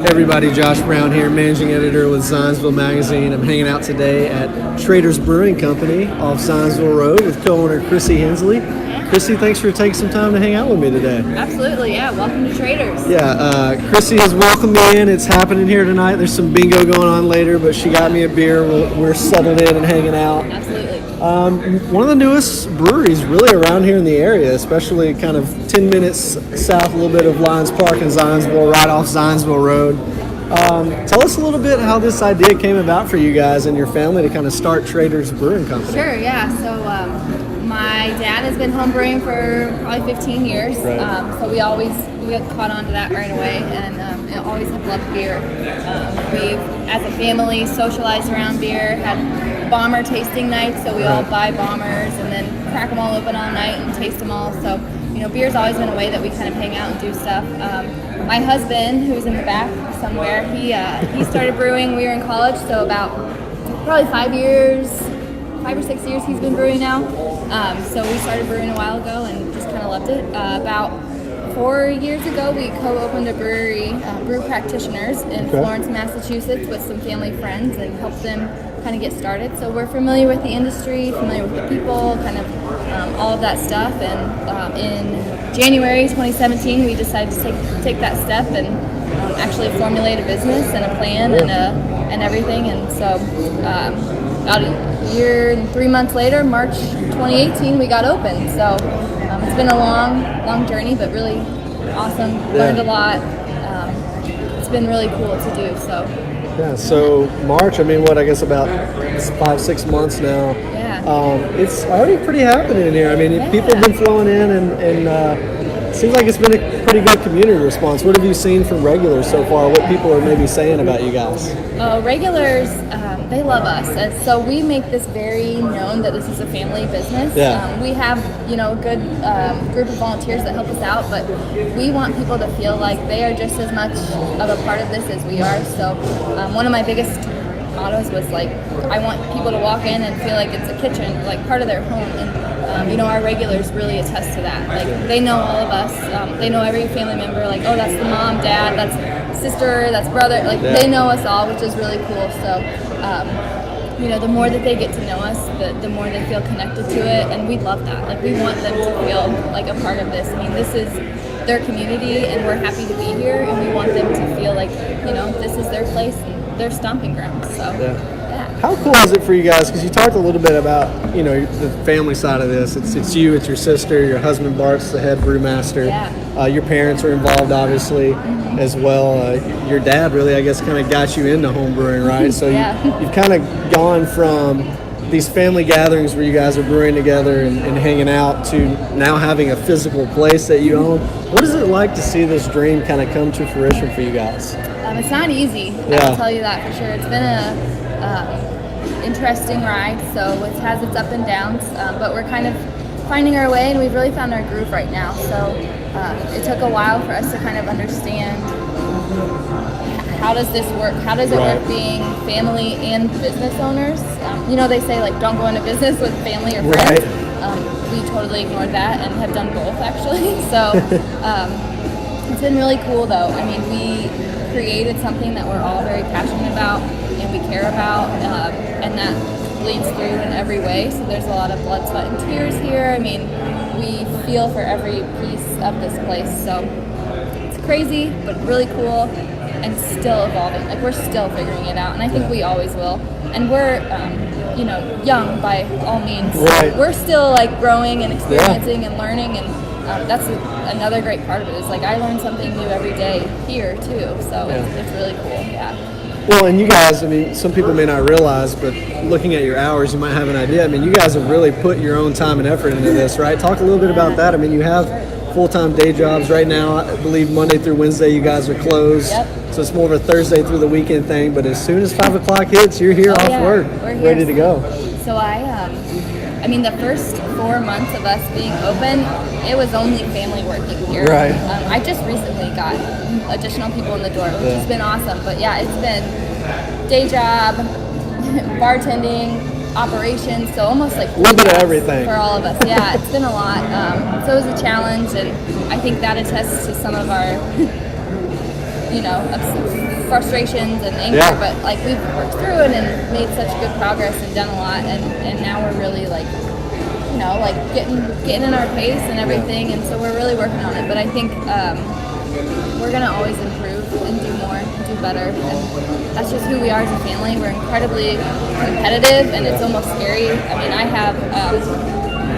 Everybody, Josh Brown here, managing editor with Zionsville Magazine. I'm hanging out today at Traders Brewing Company off Zionsville Road with co-owner Krissy Hensley. Krissy, thanks for taking some time to hang out with me today. Absolutely, yeah. Welcome to Traders. Yeah, Krissy has welcomed me in. It's happening here tonight. There's some bingo going on later, but she got me a beer. We're settled in and hanging out. Absolutely. One of the newest breweries really around here in the area, especially kind of 10 minutes south a little bit of Lions Park in Zionsville, right off Zionsville Road. Tell us a little bit how this idea came about for you guys and your family to kind of start Traders Brewing Company. Sure, yeah. So my dad has been home brewing for probably 15 years. Right. So we got caught on to that right away, and always have loved beer. We've, as a family, socialized around beer, had bomber tasting nights, so we all buy bombers and then crack them all open all night and taste them all. So, beer's always been a way that we kind of hang out and do stuff. My husband, who's in the back somewhere, he started brewing. We were in college, so about probably 5 or 6 years he's been brewing now. So we started brewing a while ago and just kind of loved it. About 4 years ago, we co-opened a brewery, Brew Practitioners, in Florence, Massachusetts, with some family friends and helped them kind of get started. So we're familiar with the industry, familiar with the people, kind of all of that stuff. And in January 2017, we decided to take that step and actually formulate a business and a plan and everything. And so about a year and 3 months later, March 2018, we got open. So it's been a long journey, but really awesome. Learned a lot. It's been really cool to do. So March, I guess about 5-6 months now. Yeah. It's already pretty happening in here. People have been flowing in, and it seems like it's been a pretty good community response. What have you seen from regulars so far? What people are maybe saying about you guys? Regulars, they love us. And so we make this very known that this is a family business. Yeah. We have, a good group of volunteers that help us out, but we want people to feel like they are just as much of a part of this as we are. So one of my biggest mottos was I want people to walk in and feel like it's a kitchen, like part of their home. And our regulars really attest to that. They know all of us. They know every family member. That's the mom, dad, that's sister, that's brother. They know us all, which is really cool. So, the more that they get to know us, the more they feel connected to it, and we love that. We want them to feel like a part of this. This is their community, and we're happy to be here, and we want them to feel like, this is their place and their stomping grounds. So, How cool is it for you guys? Because you talked a little bit about, the family side of this. It's you, it's your sister, your husband Bart's the head brewmaster. Yeah. Your parents are involved, obviously, as well. Your dad really, I guess, kind of got you into home brewing, right? So you've kind of gone from these family gatherings where you guys are brewing together and hanging out to now having a physical place that you own. What is it like to see this dream kind of come to fruition for you guys? It's not easy, I can tell you that for sure. It's been a interesting ride, so it has its up and downs, but we're kind of finding our way, and we've really found our groove right now. So it took a while for us to kind of understand how does this work? How does it work being family and business owners? They say don't go into business with family or friends. We totally ignored that and have done both actually. So it's been really cool though. We created something that we're all very passionate about and we care about, and that bleeds through in every way. So there's a lot of blood, sweat, and tears here. We feel for every piece of this place. So it's crazy, but really cool, and still evolving. We're still figuring it out, and I think we always will. And we're, young by all means. Right. We're still growing and experiencing and learning, and that's another great part of it. Is I learn something new every day here too. So it's really cool. Yeah. Well, and you guys, some people may not realize, but looking at your hours, you might have an idea. You guys have really put your own time and effort into this, right? Talk a little bit about that. You have full-time day jobs right now. I believe Monday through Wednesday you guys are closed. Yep. So it's more of a Thursday through the weekend thing. But as soon as 5 o'clock hits, you're here off work, ready to go. So the first 4 months of us being open, it was only family working here. Right. I just recently got additional people in the door, which has been awesome. But it's been day job, bartending, operations, so almost a little bit of everything for all of us. Yeah, it's been a lot. So it was a challenge, and I think that attests to some of our frustrations and anger, but like we've worked through it and made such good progress and done a lot, and now we're really like getting in our pace and everything, and so we're really working on it. But I think we're gonna always improve and do more, do better, and that's just who we are as a family. We're incredibly competitive, and it's almost scary. I mean, I have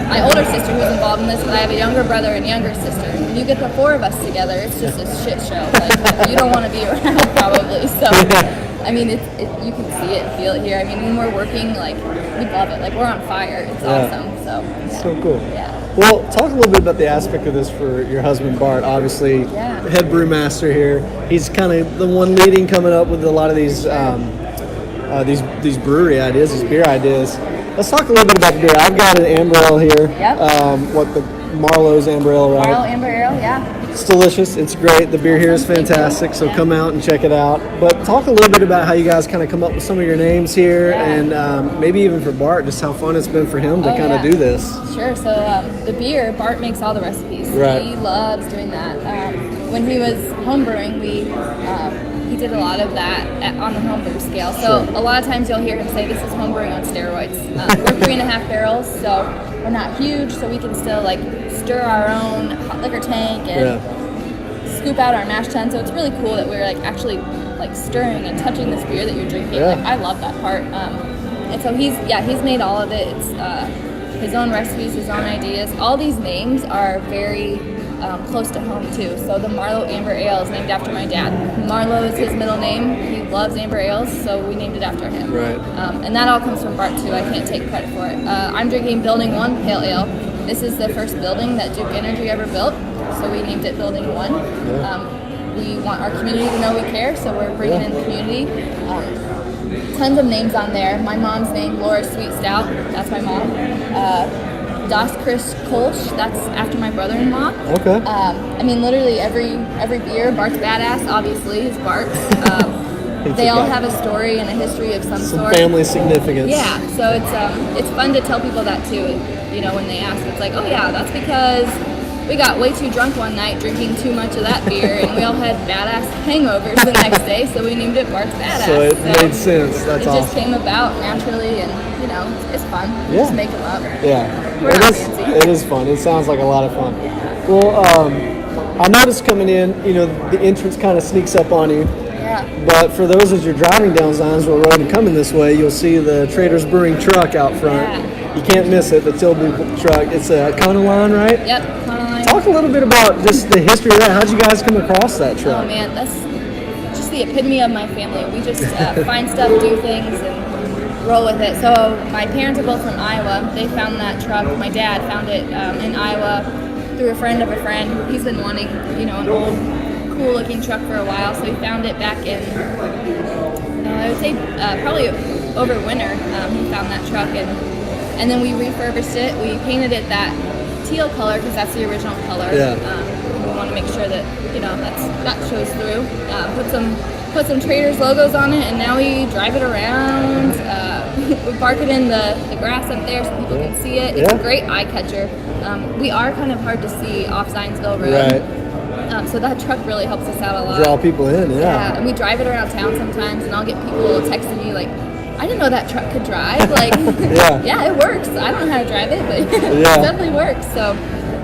my older sister who's involved in this, but I have a younger brother and younger sister. When you get the four of us together, it's just a shit show. Like, you don't want to be around probably. So, I mean, you can see it and feel it here. I mean, when we're working, like, we love it. Like, we're on fire. It's awesome. So, so cool. Yeah. Well, talk a little bit about the aspect of this for your husband, Bart. Obviously, head brewmaster here. He's kind of the one leading, coming up with a lot of these brewery ideas, these beer ideas. Let's talk a little bit about the beer. I've got an amber ale here. Yep. What the Marlowe's amber ale, right? Marlowe amber ale, yeah. It's delicious. It's great. The beer here is fantastic. So come out and check it out. But talk a little bit about how you guys kind of come up with some of your names here, and maybe even for Bart, just how fun it's been for him to kind of do this. Sure. So the beer, Bart makes all the recipes. Right. He loves doing that. When he was homebrewing, he did a lot of that on the homebrew scale. So a lot of times you'll hear him say, "This is homebrewing on steroids." We're 3.5 barrels, so we're not huge, so we can still like stir our own hot liquor tank and scoop out our mash tun. So it's really cool that we're like actually like stirring and touching this beer that you're drinking. Like, I love that part. And so he's made all of it. It's his own recipes, his own ideas. All these names are very close to home too. So the Marlowe Amber Ale is named after my dad. Marlowe is his middle name. He loves amber ales, so we named it after him. Right. And that all comes from Bart too. I can't take credit for it. I'm drinking Building 1 Pale Ale. This is the first building that Duke Energy ever built, so we named it Building 1. We want our community to know we care, so we're bringing in the community. Tons of names on there. My mom's name, Laura Sweet Stout. That's my mom. Das Chris Kolsch, that's after my brother-in-law. Okay. I mean, literally every beer, Bart's Badass, obviously, is Bart's. They all have a story and a history of some sort. Family significance. Yeah, so it's fun to tell people that too. You know, when they ask, it's like, oh yeah, that's because we got way too drunk one night drinking too much of that beer, and we all had badass hangovers the next day, so we named it Bart's Badass. So it made sense. That's awesome. It just came about naturally, and you know, it's fun. We just make them up. Yeah. We're not fancy. It is fun. It sounds like a lot of fun. Yeah. Well, I noticed coming in, you know, the entrance kind of sneaks up on you. Yeah. But for those as you're driving down Zionsville Road and coming this way, you'll see the Traders Brewing truck out front. Yeah. You can't miss it, the Tilbury truck. It's a Econoline, right? Yep, Econoline. Talk a little bit about just the history of that. How'd you guys come across that truck? Oh man, that's just the epitome of my family. We just find stuff, do things, and roll with it. So my parents are both from Iowa. They found that truck. My dad found it in Iowa through a friend of a friend. He's been wanting, you know, an old, cool-looking truck for a while, so he found it back in, I would say, probably over winter. He found that truck, and then we refurbished it. We painted it that teal color because that's the original color. Yeah. We want to make sure that, you know, that shows through. Put some Traders logos on it, and now we drive it around. We park it in the grass up there so people can see it. It's a great eye catcher. We are kind of hard to see off Zionsville Rd. Right. So that truck really helps us out a lot. Draw people in, Yeah, and we drive it around town sometimes, and I'll get people texting me like, I didn't know that truck could drive. Like, yeah, it works. I don't know how to drive it, but it definitely works. So,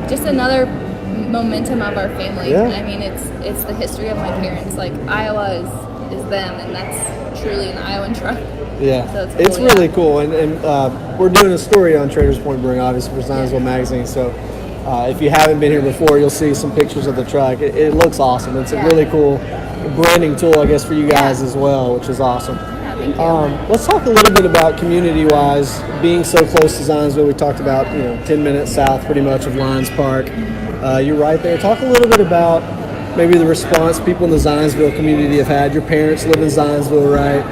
just another momentum of our family. Yeah. I mean, it's the history of my parents. Like, Iowa is them, and that's truly an Iowan truck. Yeah, so it's really cool. And we're doing a story on Traders Point Brewing, obviously, for Zionsville Magazine. So, if you haven't been here before, you'll see some pictures of the truck. It looks awesome. It's a really cool branding tool, I guess, for you guys as well, which is awesome. Thank you. Let's talk a little bit about community-wise, being so close to Zionsville. We talked about, 10 minutes south pretty much of Lions Park. You're right there. Talk a little bit about maybe the response people in the Zionsville community have had. Your parents live in Zionsville, right?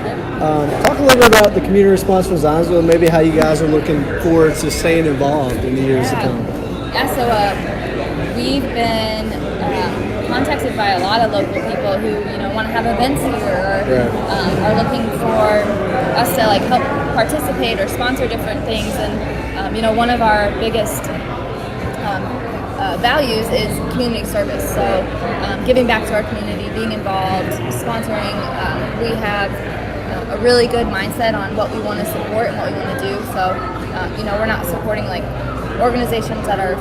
Talk a little bit about the community response from Zionsville and maybe how you guys are looking forward to staying involved in the years to come. Yeah, so we've been contacted by a lot of local people who, want to have events here or are looking for us to like help participate or sponsor different things. And one of our biggest values is community service. So giving back to our community, being involved, sponsoring. We have a really good mindset on what we want to support and what we want to do. So, we're not supporting like organizations that are,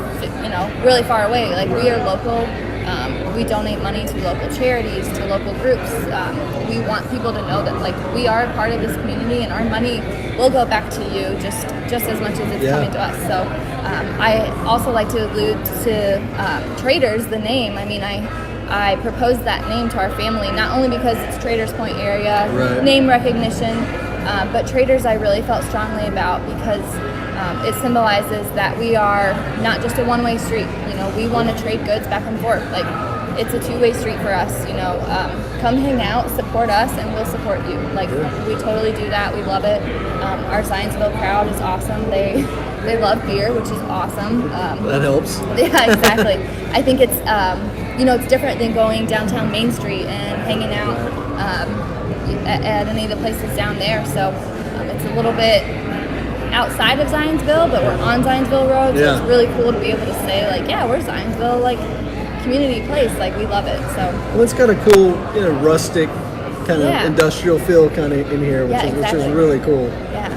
really far away. Like we are local. We donate money to local charities, to local groups. We want people to know that like we are a part of this community, and our money will go back to you just as much as it's coming to us. So I also like to allude to Traders, the name. I mean, I proposed that name to our family, not only because it's Traders Point area, name recognition, but Traders I really felt strongly about because it symbolizes that we are not just a one-way street. We want to trade goods back and forth. Like, it's a two-way street for us. Come hang out, support us, and we'll support you. Like, we totally do that. We love it. Our Zionsville crowd is awesome. They love beer, which is awesome. That helps. Yeah, exactly. I think it's it's different than going downtown Main Street and hanging out at any of the places down there. So it's a little bit outside of Zionsville, but we're on Zionsville Road, so it's really cool to be able to say, like, yeah, we're Zionsville, like, community place, like, we love it, so. Well, it's got a cool, rustic, kind of industrial feel kind of in here, which is really cool. Yeah.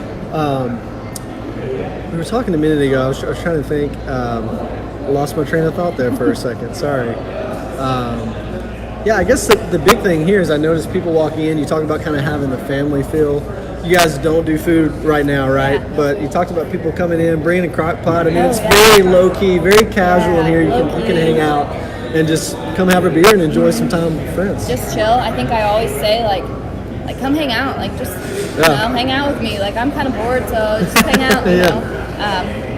We were talking a minute ago, I was trying to think, I lost my train of thought there for a second, sorry. I guess the big thing here is I noticed people walking in, you talk about kind of having the family feel. You guys don't do food right now, right? Yeah. But you talked about people coming in, bringing a crock pot. I mean, it's very low-key, very casual in here. You can hang out and just come have a beer and enjoy some time with friends. Just chill. I think I always say, like come hang out. Like, just, hang out with me. Like, I'm kind of bored, so just hang out, you know.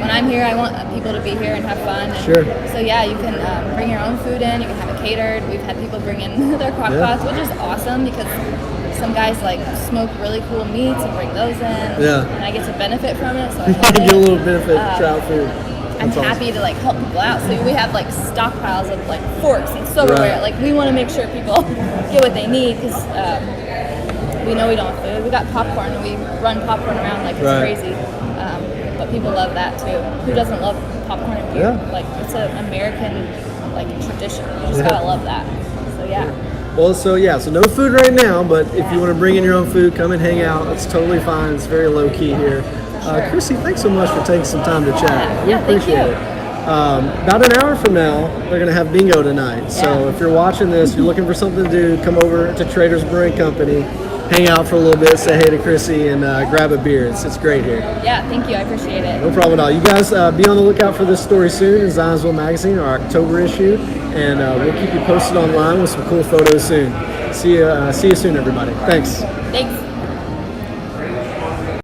When I'm here, I want people to be here and have fun. And so, you can bring your own food in. You can have it catered. We've had people bring in their crock pots, which is awesome because some guys like smoke really cool meats and bring those in, and I get to benefit from it. So I love get a little benefit trout food. I'm happy to like help people out. So we have like stockpiles of like forks and silverware. Like we want to make sure people get what they need because we know we don't have food. We got popcorn and we run popcorn around like it's crazy. But people love that too. Who doesn't love popcorn and beer? Like it's an American like tradition. You just gotta love that. So Well, so no food right now, but if you want to bring in your own food, come and hang out. It's totally fine. It's very low-key here. Krissy, thanks so much for taking some time to chat. We appreciate it. About an hour from now, they're going to have bingo tonight. So if you're watching this, you're looking for something to do, come over to Traders Brewing Company, hang out for a little bit, say hey to Krissy, and grab a beer. It's great here. Yeah, thank you. I appreciate it. No problem at all. You guys be on the lookout for this story soon in Zionsville Magazine, our October issue, and we'll keep you posted online with some cool photos soon. See you soon, everybody. Thanks. Thanks.